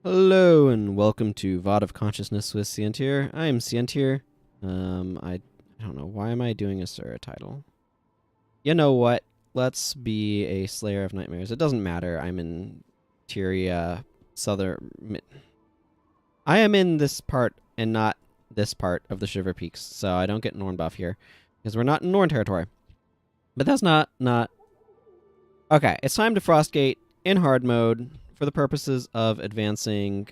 Hello and welcome to VOD of Consciousness with Sientir. I am Sientir. I don't know, why am I doing a Sura title? You know what? Let's be a Slayer of Nightmares. It doesn't matter. I'm in Tyria, I am in this part and not this part of the Shiver Peaks, so I don't get Norn buff here because we're not in Norn territory. But that's not. Okay, it's time to Frostgate in hard mode for the purposes of advancing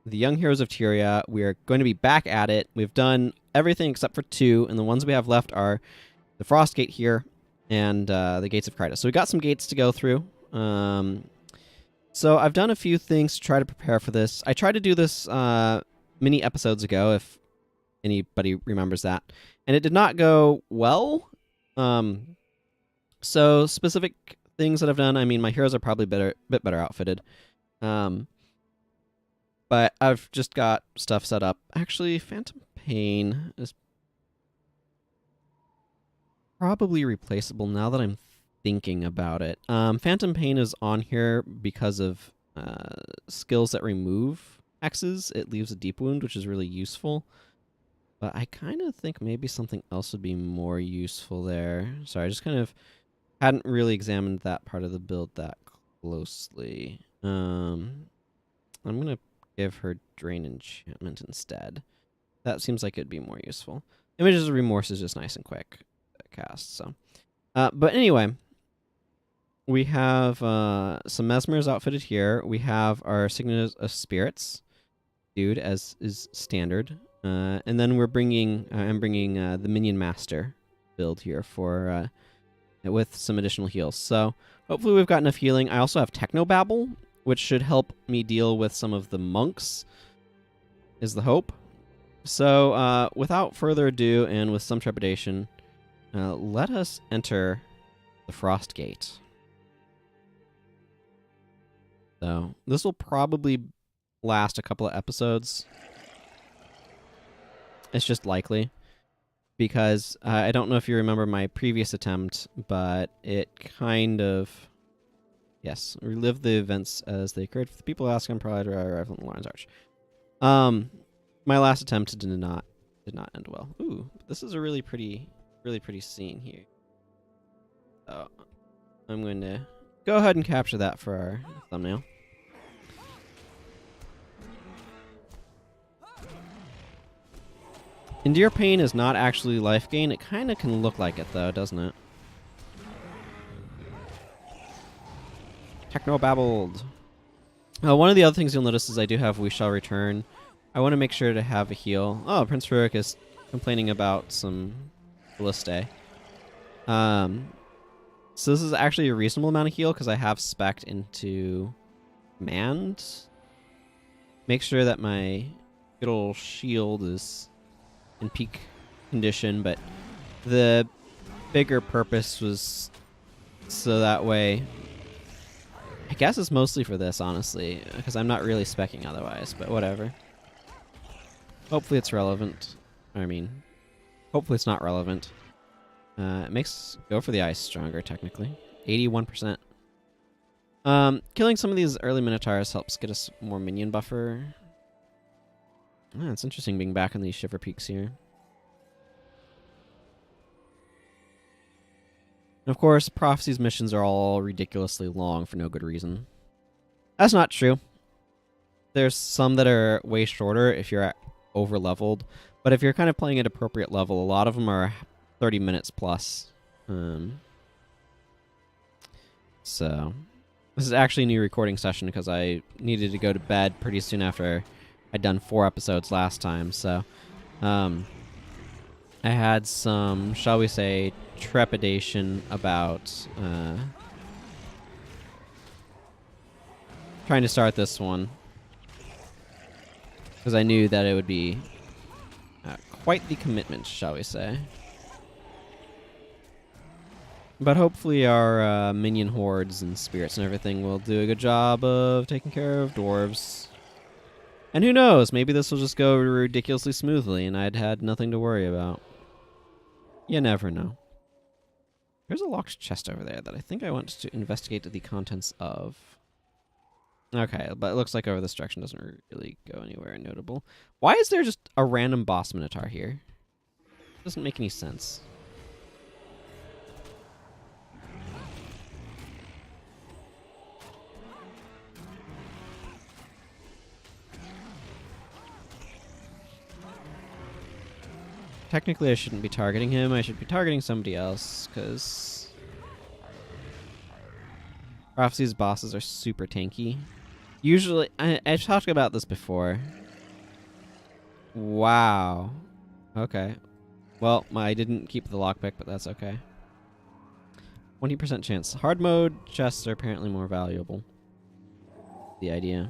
the Young Heroes of Tyria. We are going to be back at it. We've done everything except for two, and the ones we have left are the Frostgate here and the Gates of Krytos. So we got some gates to go through. So I've done a few things to try to prepare for this. I tried to do this many episodes ago, if anybody remembers that, and it did not go well. So specific things that I've done, I mean, my heroes are probably a bit better outfitted. But I've just got stuff set up. Actually, Phantom Pain is probably replaceable now that I'm thinking about it. Phantom Pain is on here because of skills that remove X's. It leaves a deep wound, which is really useful. But I kind of think maybe something else would be more useful there. Sorry, I just kind of hadn't really examined that part of the build that closely. I'm going to give her Drain Enchantment instead. That seems like it'd be more useful. Images of Remorse is just nice and quick cast. So, but anyway, we have some Mesmers outfitted here. We have our Signet of Spirits dude, as is standard. And then we're bringing, I'm bringing the Minion Master build here for with some additional heals. So hopefully we've got enough healing. I also have Technobabble, which should help me deal with some of the monks, is the hope. So without further ado and with some trepidation, let us enter the Frost Gate. So this will probably last a couple of episodes. It's just likely. Because I don't know if you remember my previous attempt, but it kind of, yes, relived the events as they occurred. For the people asking, probably arrival in Lion's Arch. My last attempt did not end well. Ooh, this is a really pretty scene here. So I'm going to go ahead and capture that for our thumbnail. Endure Pain is not actually life gain. It kind of can look like it, though, doesn't it? Technobabbled. One of the other things you'll notice is I do have We Shall Return. I want to make sure to have a heal. Oh, Prince Rurik is complaining about some Ballistae. So this is actually a reasonable amount of heal because I have spec'd into Manned. Make sure that my good old shield is in peak condition, but the bigger purpose was so that way, I guess it's mostly for this, honestly, because I'm not really specking otherwise, but whatever. Hopefully it's relevant. I mean, hopefully it's not relevant. It makes go for the ice stronger, technically. 81%. Killing some of these early Minotaurs helps get us more minion buffer. It's interesting being back in these Shiver Peaks here. And of course, Prophecy's missions are all ridiculously long for no good reason. That's not true. There's some that are way shorter if you're over-leveled, but if you're kind of playing at appropriate level, a lot of them are 30 minutes plus. So, this is actually a new recording session because I needed to go to bed pretty soon after I'd done 4 episodes last time, so I had some, shall we say, trepidation about trying to start this one because I knew that it would be quite the commitment, shall we say. But hopefully our minion hordes and spirits and everything will do a good job of taking care of dwarves. And who knows, maybe this will just go ridiculously smoothly and I'd had nothing to worry about. You never know. There's a locked chest over there that I think I want to investigate the contents of. Okay, but it looks like over this direction doesn't really go anywhere notable. Why is there just a random boss Minotaur here? Doesn't make any sense. Technically, I shouldn't be targeting him. I should be targeting somebody else, because Prophecy's bosses are super tanky. Usually, I've talked about this before. Wow. Okay. Well, I didn't keep the lockpick, but that's okay. 20% chance. Hard mode chests are apparently more valuable. The idea.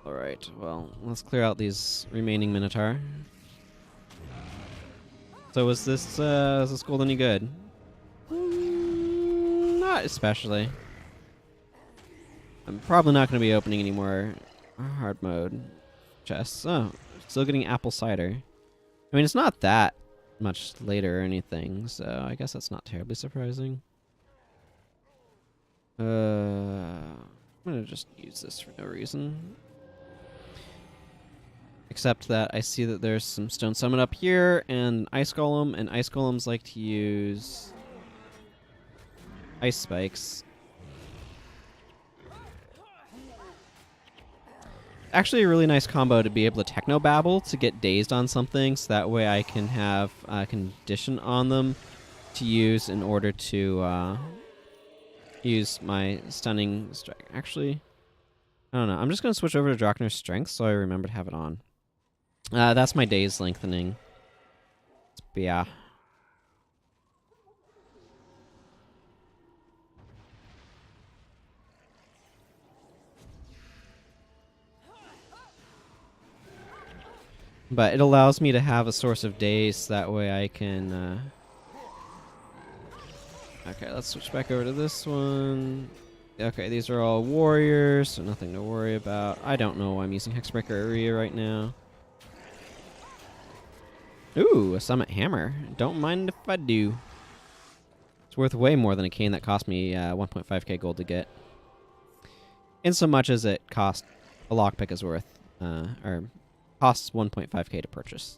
Alright, well, let's clear out these remaining Minotaur. So is this gold any good? Not especially. I'm probably not going to be opening any more hard mode chests. Oh, still getting apple cider. I mean, it's not that much later or anything, so I guess that's not terribly surprising. I'm going to just use this for no reason. Except that I see that there's some stone summon up here and ice golem, and ice golems like to use ice spikes. Actually a really nice combo to be able to techno babble to get dazed on something, so that way I can have a condition on them to use in order to use my stunning strike. Actually, I don't know. I'm just going to switch over to Drachner's Strength so I remember to have it on. That's my days lengthening. But yeah. But it allows me to have a source of days, that way I can... Okay, let's switch back over to this one. Okay, these are all warriors, so nothing to worry about. I don't know why I'm using Hexbreaker Area right now. Ooh, a Summit Hammer. Don't mind if I do. It's worth way more than a cane that cost me 1.5k gold to get. In so much as it cost a lockpick is worth, or costs 1.5k to purchase.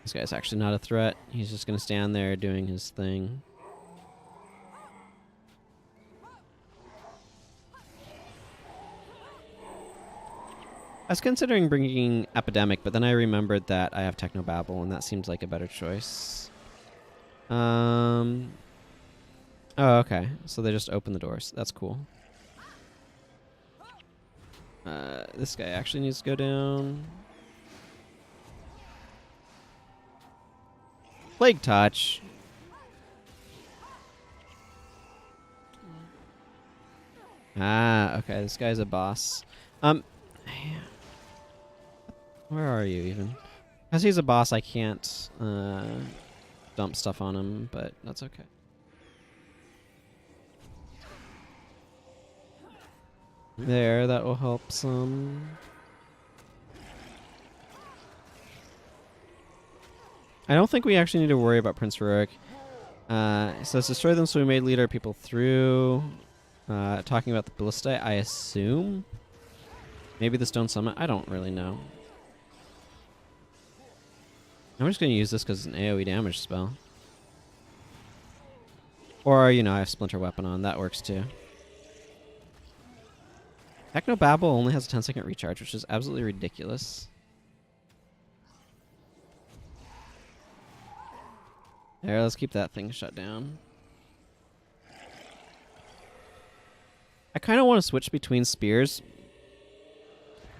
This guy's actually not a threat. He's just going to stand there doing his thing. I was considering bringing Epidemic, but then I remembered that I have Technobabble, and that seems like a better choice. Oh, okay. So they just open the doors. That's cool. This guy actually needs to go down. Plague Touch. Ah, okay. This guy's a boss. Where are you even? Because he's a boss, I can't dump stuff on him, but that's okay. There, that will help some. I don't think we actually need to worry about Prince Heroic. It says destroy them so we may lead our people through. Talking about the Ballista, I assume. Maybe the Stone Summit, I don't really know. I'm just going to use this because it's an AoE damage spell. Or, you know, I have Splinter Weapon on. That works too. Technobabble only has a 10-second recharge, which is absolutely ridiculous. There, let's keep that thing shut down. I kind of want to switch between spears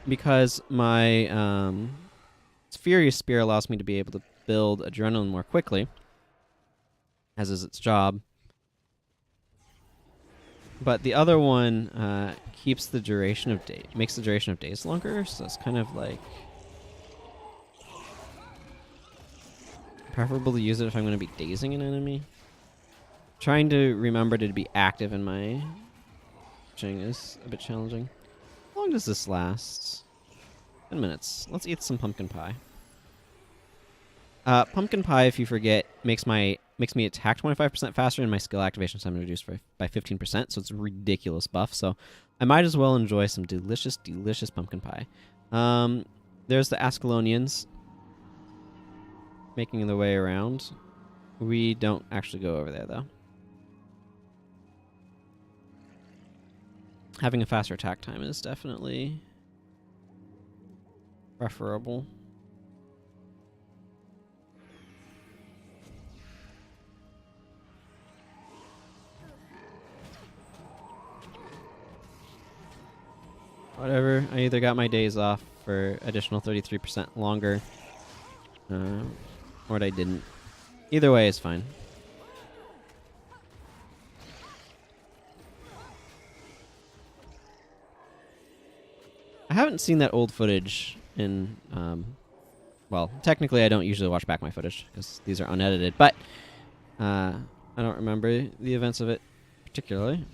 because my Furious Spear allows me to be able to build Adrenaline more quickly, as is its job. But the other one keeps the duration of day, makes the duration of days longer, so it's kind of like preferable to use it if I'm going to be dazing an enemy. Trying to remember to be active in my pitching is a bit challenging. How long does this last? 10 minutes. Let's eat some pumpkin pie. Pumpkin Pie, if you forget, makes me attack 25% faster and my skill activation time reduced by 15%, so it's a ridiculous buff. So I might as well enjoy some delicious, delicious pumpkin pie. There's the Ascalonians making their way around. We don't actually go over there, though. Having a faster attack time is definitely preferable. Whatever, I either got my days off for additional 33% longer, or I didn't. Either way is fine. I haven't seen that old footage in, well, technically I don't usually watch back my footage because these are unedited, but I don't remember the events of it particularly.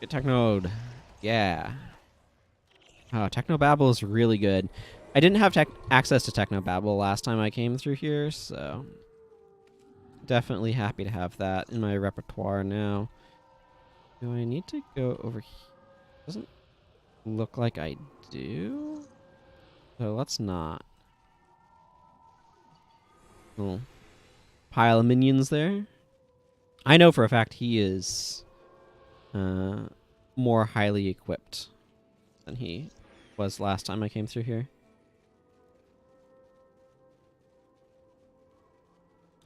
Get Technode. Yeah. Oh, Technobabble is really good. I didn't have access to Technobabble last time I came through here, so definitely happy to have that in my repertoire now. Do I need to go over here? Doesn't look like I do. So let's not. Little pile of minions there. I know for a fact he is more highly equipped than he was last time I came through here.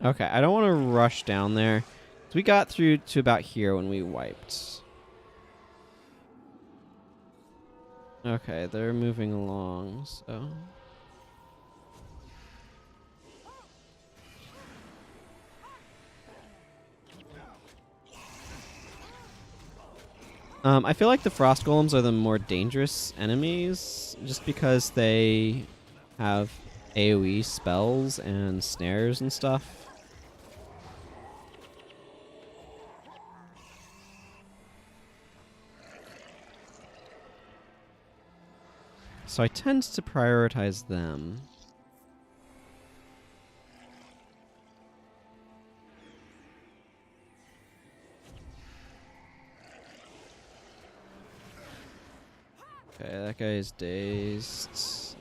Okay, I don't want to rush down there. So we got through to about here when we wiped. Okay, they're moving along, so... I feel like the frost golems are the more dangerous enemies, just because they have AoE spells and snares and stuff. So I tend to prioritize them. Okay, that guy is dazed.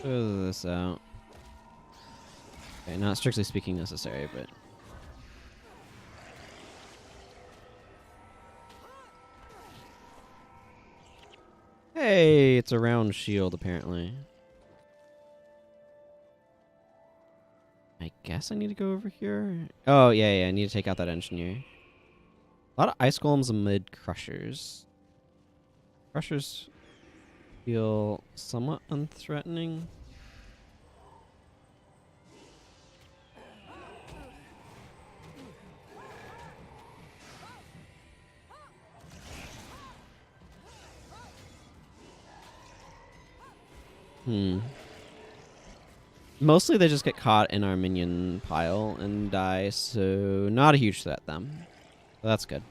Throw this out. Okay, not strictly speaking necessary, but... Hey, it's a round shield, apparently. I guess I need to go over here? Oh, yeah, I need to take out that engineer. A lot of ice golems amid crushers. Crushers feel somewhat unthreatening. Mostly they just get caught in our minion pile and die, so not a huge threat them. So that's good.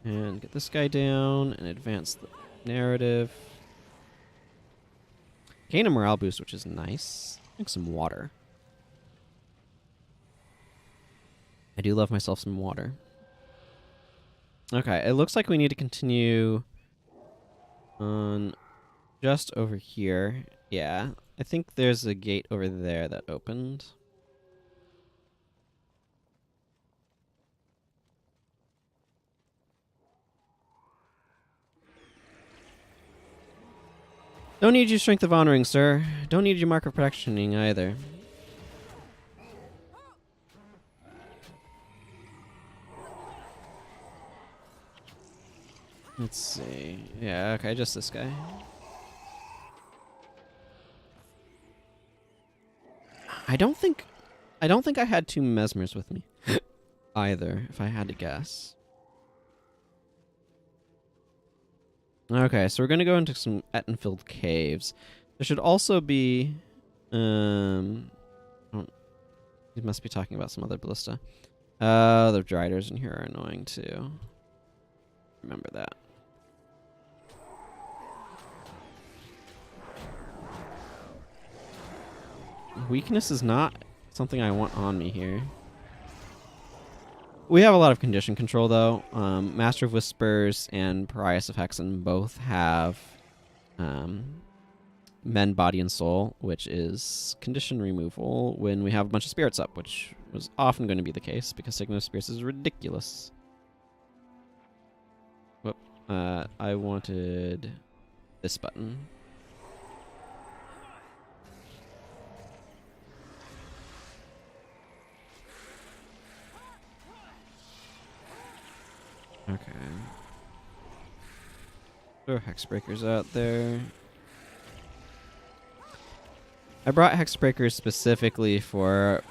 And get this guy down and advance the narrative. Gain a morale boost, which is nice. Drink some water. I do love myself some water. Okay, it looks like we need to continue on just over here. Yeah, I think there's a gate over there that opened. Don't need your strength of honoring, sir. Don't need your mark of protectioning either. Let's see. Yeah, okay, just this guy. I don't think I had two mesmers with me either, if I had to guess. Okay, so we're gonna go into some Ettenfield caves. There should also be He must be talking about some other ballista. The driders in here are annoying too. Remember that. Weakness is not something I want on me here. We have a lot of condition control, though. Master of Whispers and Parias of Hexen both have Mend Body and Soul, which is condition removal when we have a bunch of spirits up, which was often going to be the case because Sigma of Spirits is ridiculous. Whoop. I wanted this button. Okay. Throw Hexbreakers out there. I brought Hexbreakers specifically for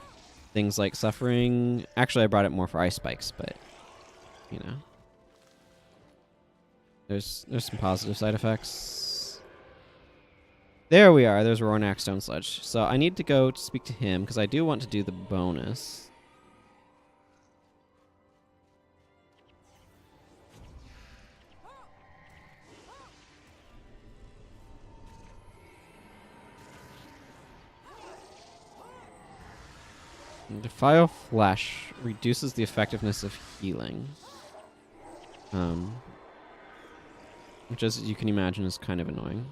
things like Suffering. Actually, I brought it more for Ice Spikes, but, you know. There's some positive side effects. There we are. There's Rornak Stone Sludge. So I need to go to speak to him, because I do want to do the bonus. Defile Flesh reduces the effectiveness of healing. Which, as you can imagine, is kind of annoying.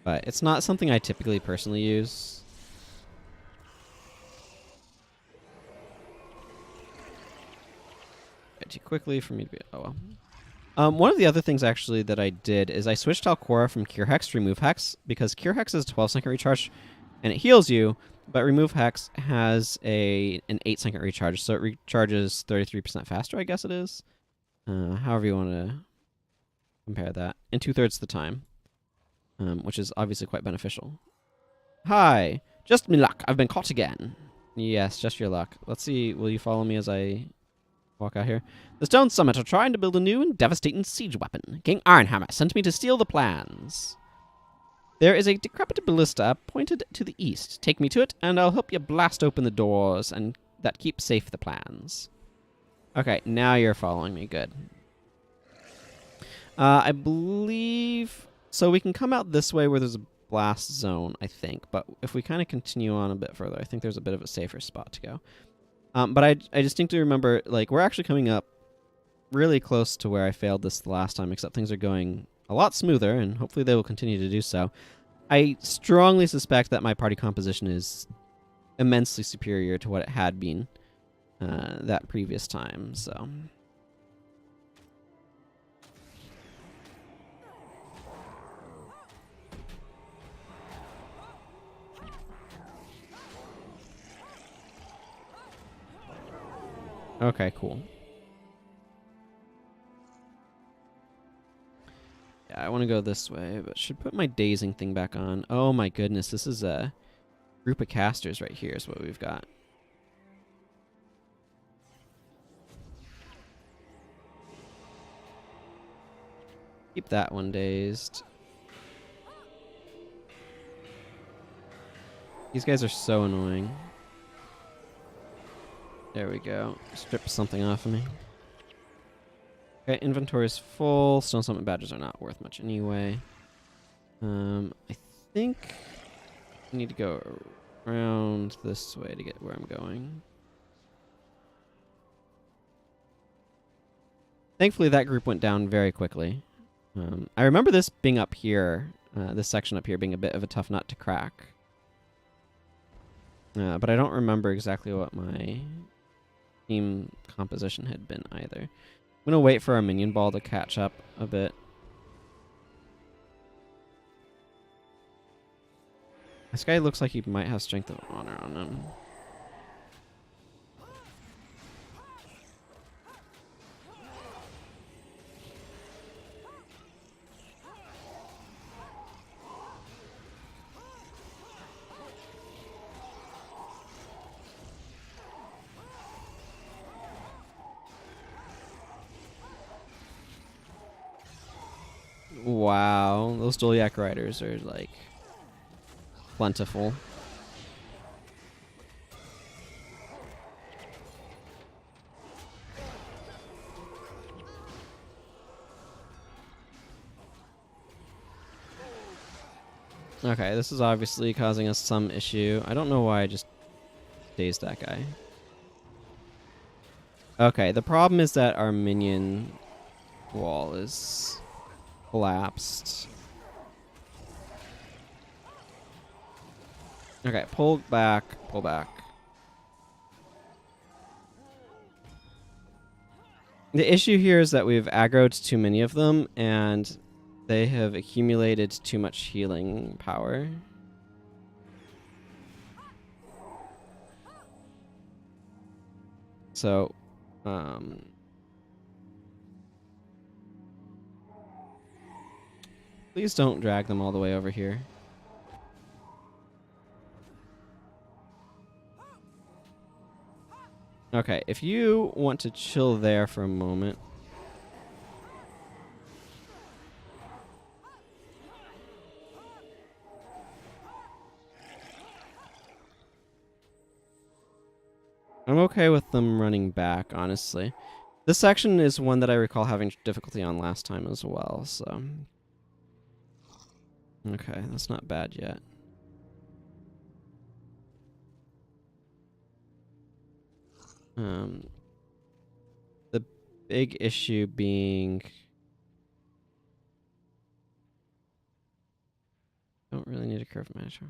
But it's not something I typically personally use. Too quickly for me to be... Oh, well. One of the other things, actually, that I did is I switched Alcora from Cure Hex to Remove Hex, because Cure Hex is a 12-second recharge, and it heals you, but Remove Hex has an 8-second recharge, so it recharges 33% faster, I guess it is. However you want to compare that. In 2/3 the time, which is obviously quite beneficial. Hi! Just me luck. I've been caught again. Yes, just your luck. Let's see. Will you follow me as I... walk out here? The Stone Summit are trying to build a new and devastating siege weapon. King Ironhammer sent me to steal the plans. There is a decrepit ballista pointed to the east. Take me to it, and I'll help you blast open the doors and that keep safe the plans. Okay, now you're following me. Good. I believe... So we can come out this way where there's a blast zone, I think. But if we kind of continue on a bit further, I think there's a bit of a safer spot to go. But I distinctly remember, like, we're actually coming up really close to where I failed this the last time, except things are going a lot smoother, and hopefully they will continue to do so. I strongly suspect that my party composition is immensely superior to what it had been that previous time, so... Okay, cool. Yeah, I want to go this way, but should put my dazing thing back on. Oh my goodness, this is a group of casters right here is what we've got. Keep that one dazed. These guys are so annoying. There we go. Strip something off of me. Okay, inventory is full. Stone Summit badges are not worth much anyway. I think I need to go around this way to get where I'm going. Thankfully, that group went down very quickly. I remember this being up here, this section up here being a bit of a tough nut to crack. But I don't remember exactly what my team composition had been either. I'm going to wait for our minion ball to catch up a bit. This guy looks like he might have Strength of Honor on him. Wow, those Dolyak riders are like plentiful. Okay, this is obviously causing us some issue. I don't know why I just dazed that guy. Okay, the problem is that our minion wall is collapsed. Okay, pull back, pull back. The issue here is that we've aggroed too many of them, and they have accumulated too much healing power. So, please don't drag them all the way over here. Okay, if you want to chill there for a moment. I'm okay with them running back, honestly. This section is one that I recall having difficulty on last time as well, so... Okay, that's not bad yet. The big issue being... Don't really need a curve manager.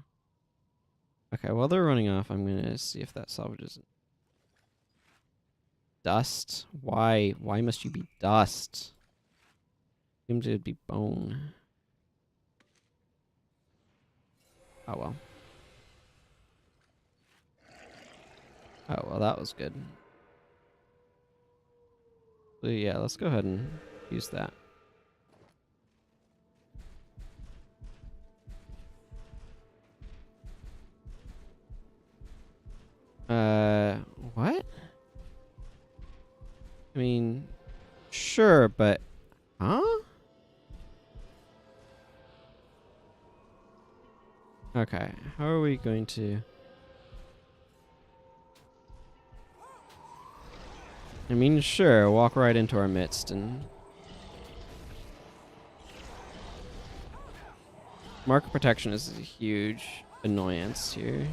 Okay, while they're running off, I'm gonna see if that salvages it. Dust? Why? Why must you be dust? Seem to be bone. Oh well. Oh well, that was good. So yeah, let's go ahead and use that. What? I mean, sure, but... Huh? Okay, how are we going to... I mean, sure, walk right into our midst and... Marker protection is a huge annoyance here.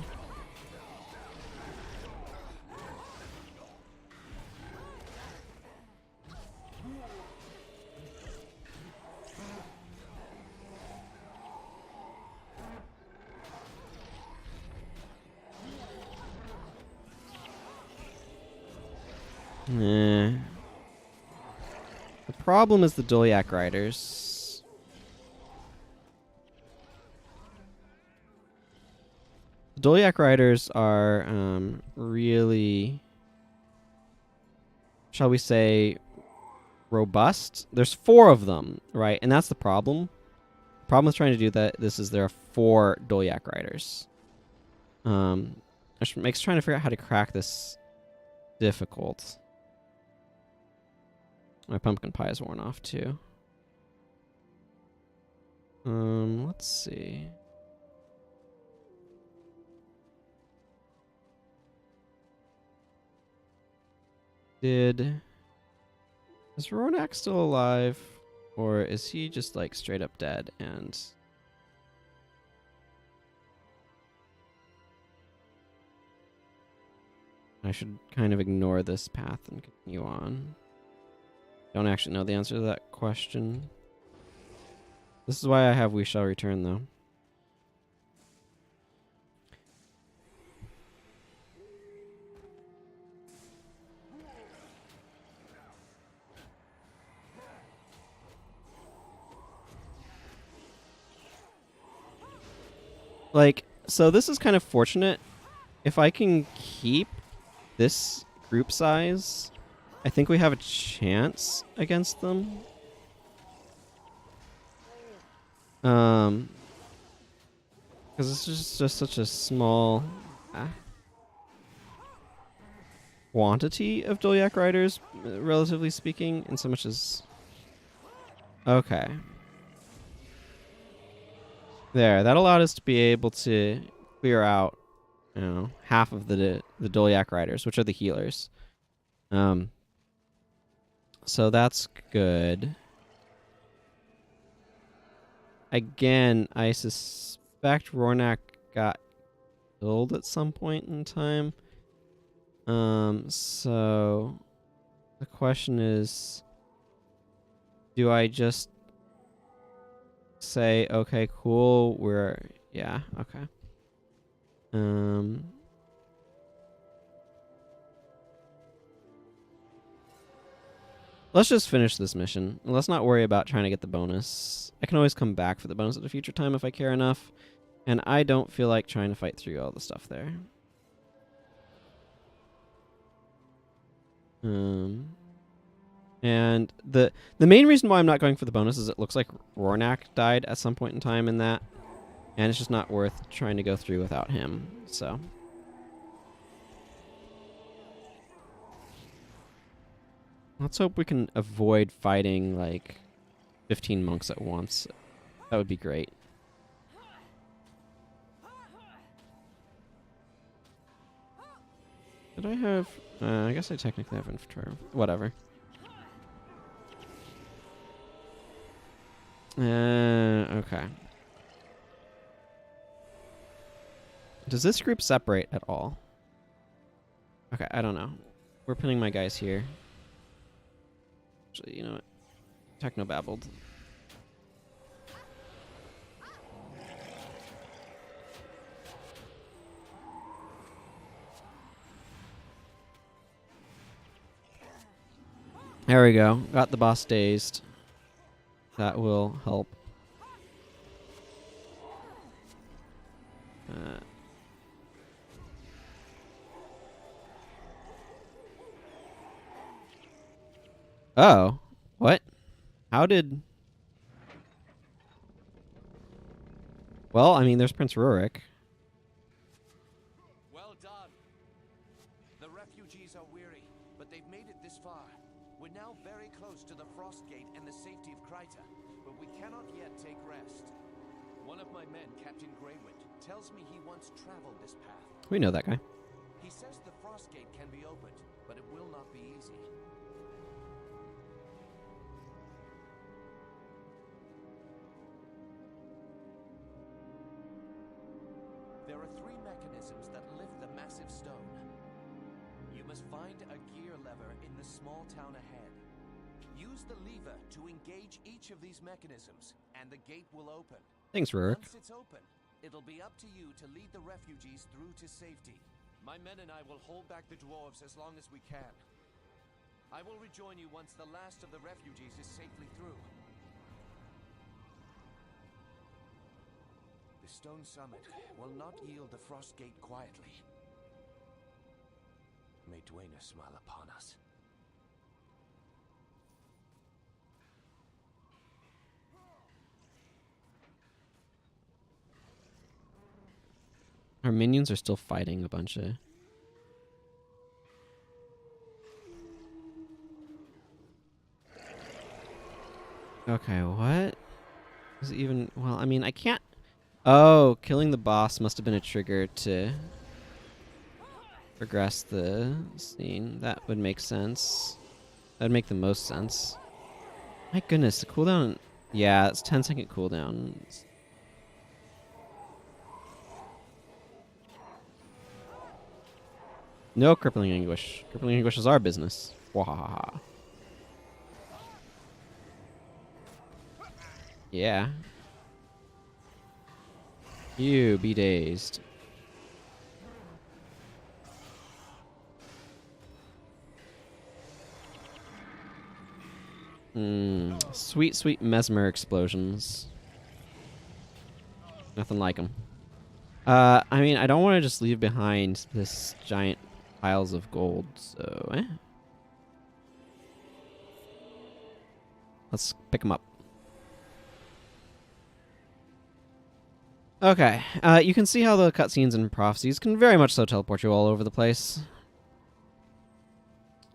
Nah. The problem is the Dolyak riders. The Dolyak riders are really, shall we say, robust. There's 4 of them, right? And that's the problem. The problem with trying to do that, this is there are 4 Dolyak riders. Which makes trying to figure out how to crack this difficult. My pumpkin pie is worn off too. Let's see. Is Ronak still alive? Or is he just like straight up dead and... I should kind of ignore this path and continue on. Don't actually know the answer to that question. This is why I have We Shall Return, though. Like, so this is kind of fortunate. If I can keep this group size, I think we have a chance against them. Because it's just such a small quantity of Dolyak riders, relatively speaking, in so much as... Okay. There, that allowed us to be able to clear out, you know, half of the Dolyak riders, which are the healers. So that's good. Again, I suspect Rornak got killed at some point in time. So the question is, do I just say, okay, cool, yeah, okay. Let's just finish this mission. Let's not worry about trying to get the bonus. I can always come back for the bonus at a future time if I care enough. And I don't feel like trying to fight through all the stuff there. And the main reason why I'm not going for the bonus is it looks like Rornak died at some point in time in that. And it's just not worth trying to go through without him. So... let's hope we can avoid fighting, like, 15 monks at once. That would be great. Did I have... I guess I technically have infantry. Whatever. Okay. Does this group separate at all? Okay, I don't know. We're putting my guys here. Actually, you know what? Technobabbled. There we go. Got the boss dazed. That will help. Oh. What? How did... well, I mean, there's Prince Rurik. Well done. The refugees are weary, but they've made it this far. We're now very close to the Frost Gate and the safety of Kryta, but we cannot yet take rest. One of my men, Captain Greywind, tells me he once traveled this path. We know that guy. He says the Frost Gate can be opened, but it will not be easy. There are 3 mechanisms that lift the massive stone. You must find a gear lever in the small town ahead. Use the lever to engage each of these mechanisms, and the gate will open. Thanks, Rurik. Once it's open, it'll be up to you to lead the refugees through to safety. My men and I will hold back the dwarves as long as we can. I will rejoin you once the last of the refugees is safely through. The stone summit will not yield the Frost Gate quietly. May Dwayna smile upon us. Our minions are still fighting a bunch of... okay, what? Is it even... well, I mean, I can't... oh, killing the boss must have been a trigger to progress the scene. That would make sense. That would make the most sense. My goodness, the cooldown... yeah, it's 10-second cooldown. No crippling anguish. Crippling anguish is our business. Wahaha. Yeah. You be dazed. Sweet, sweet mesmer explosions. Nothing like them. I mean, I don't want to just leave behind this giant piles of gold, so let's pick them up. Okay, you can see how the cutscenes and prophecies can very much so teleport you all over the place.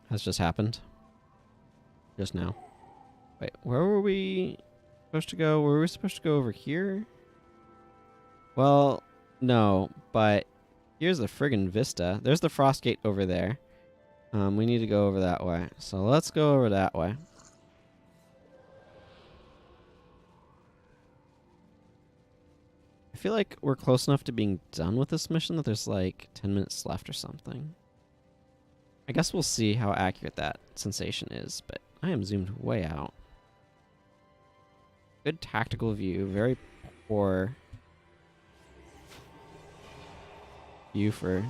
Has just happened. Just now. Wait, where were we supposed to go? Were we supposed to go over here? Well, no, but here's the friggin' vista. There's the frost gate over there. We need to go over that way. So let's go over that way. I feel like we're close enough to being done with this mission that there's like 10 minutes left or something. I guess we'll see how accurate that sensation is, but I am zoomed way out. Good tactical view, very poor view for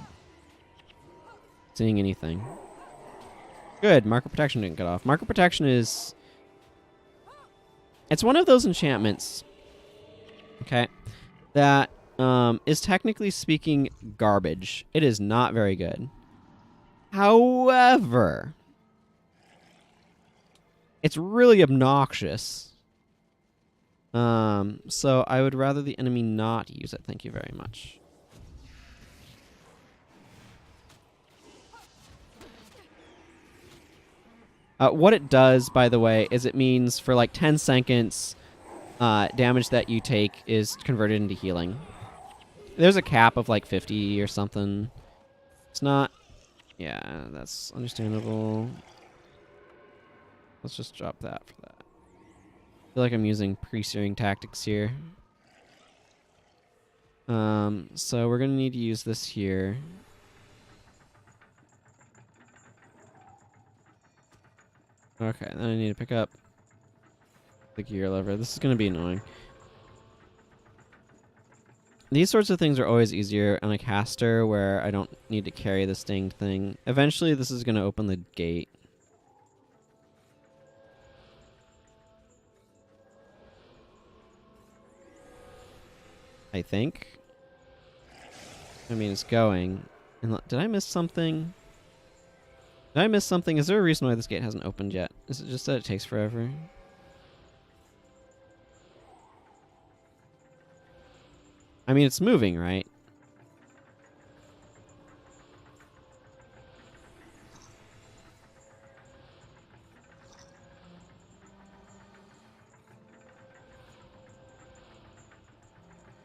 seeing anything. Good, Mark of Protection didn't get off. Mark of Protection is... It's one of those enchantments, okay, that is technically speaking garbage. It is not very good. However, it's really obnoxious. So I would rather the enemy not use it. Thank you very much. What it does, by the way, is it means for like 10 seconds, damage that you take is converted into healing. There's a cap of like 50 or something. It's not... Yeah, that's understandable. Let's just drop that for that. I feel like I'm using pre-searing tactics here. So we're going to need to use this here. Okay, then I need to pick up the gear lever. This is going to be annoying. These sorts of things are always easier on a caster where I don't need to carry this dang thing. Eventually, this is going to open the gate. I think. I mean, it's going. And did I miss something? Did I miss something? Is there a reason why this gate hasn't opened yet? Is it just that it takes forever? I mean, it's moving, right?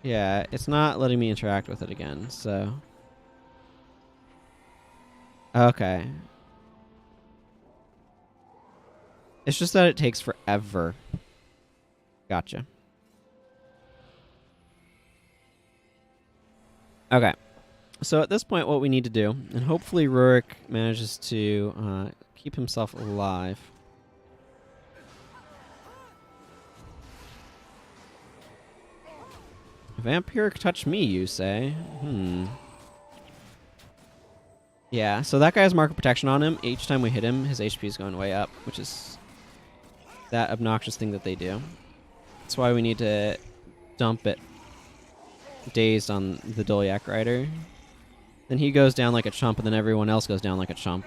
Yeah, it's not letting me interact with it again, so... Okay. It's just that it takes forever. Gotcha. Okay. So at this point, what we need to do, and hopefully Rurik manages to keep himself alive. Vampiric touch me, you say? Yeah, so that guy has Mark of Protection on him. Each time we hit him, his HP is going way up, which is that obnoxious thing that they do. That's why we need to dump it dazed on the Dolyak Rider. Then he goes down like a chump, and then everyone else goes down like a chump.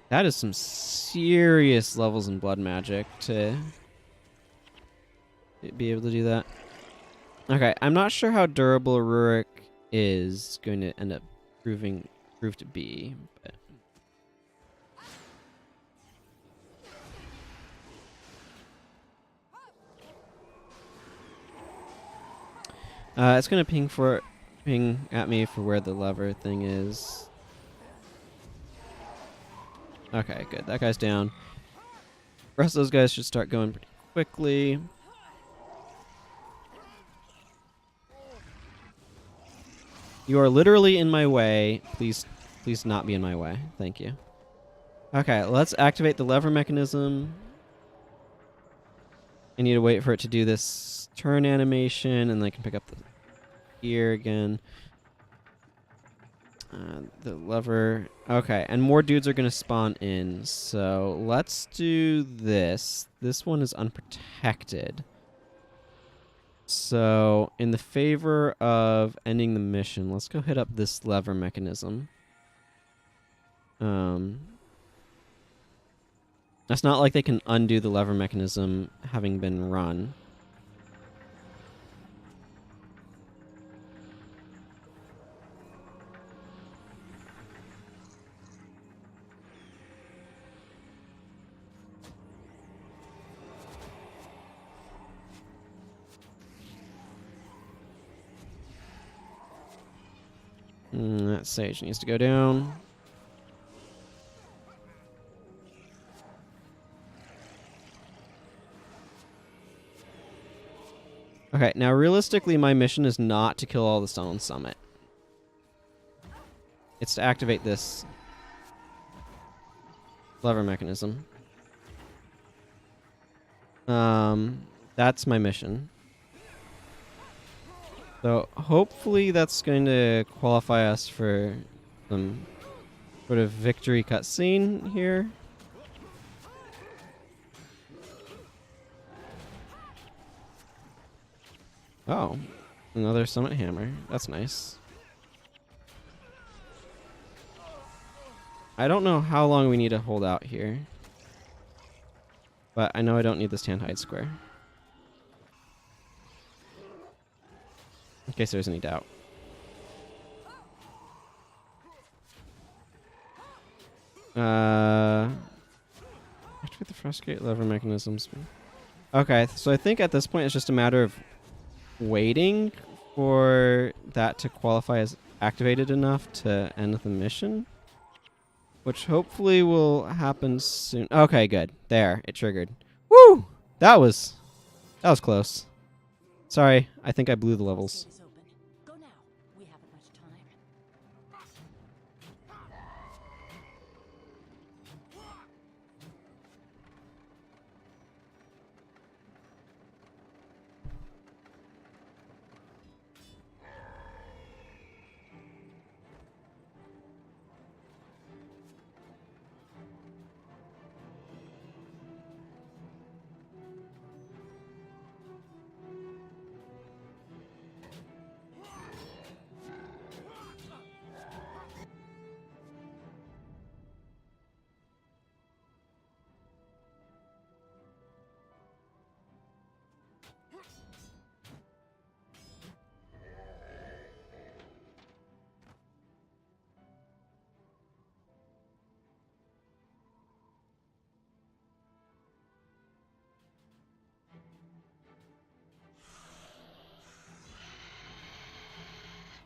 That is some serious levels in blood magic to be able to do that. Okay, I'm not sure how durable Rurik is going to end up prove to be, but it's gonna ping at me for where the lever thing is. Okay, good. That guy's down. The rest of those guys should start going pretty quickly. You are literally in my way. Please not be in my way. Thank you. Okay, let's activate the lever mechanism. I need to wait for it to do this turn animation, and then I can pick up the gear again. The lever. Okay, and more dudes are going to spawn in. So let's do this. This one is unprotected. So in the favor of ending the mission, let's go hit up this lever mechanism. It's not like they can undo the lever mechanism having been run. That sage needs to go down. Okay, now realistically, my mission is not to kill all the Stone Summit. It's to activate this lever mechanism. That's my mission. So hopefully that's going to qualify us for some sort of victory cutscene here. Oh, another summit hammer. That's nice. I don't know how long we need to hold out here, but I know I don't need this Tannhide Square. In case there's any doubt. Activate the Frostgate lever mechanisms. Okay, so I think at this point it's just a matter of waiting for that to qualify as activated enough to end the mission, which hopefully will happen soon. Okay, good. There, it triggered. Woo! That was close. Sorry, I think I blew the levels. Go now. We haven't much time.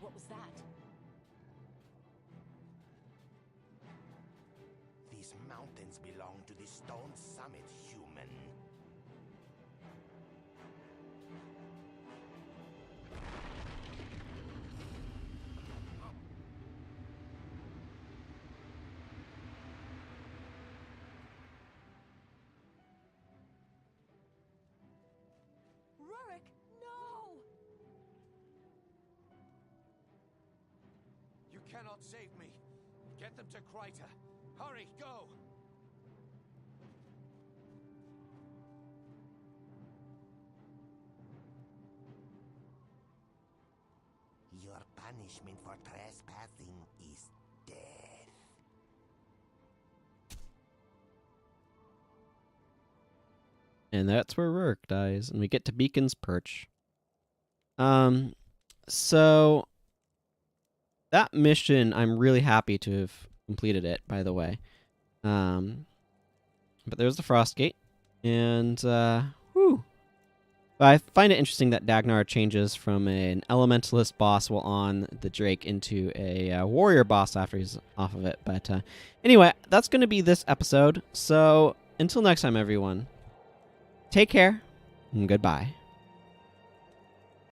What was that? These mountains belong to the Stone Summit, human. Rurik, no! You cannot save me. Get them to Kryta. Hurry, go! Your punishment for trespassing is death. And that's where Rurik dies, and we get to Beacon's Perch. So that mission, I'm really happy to have completed it, by the way. But there's the Frostgate, and whew. But I find it interesting that Dagnar changes from an elementalist boss while on the Drake into a warrior boss after he's off of it. But anyway, that's going to be this episode. So until next time, everyone, take care and goodbye.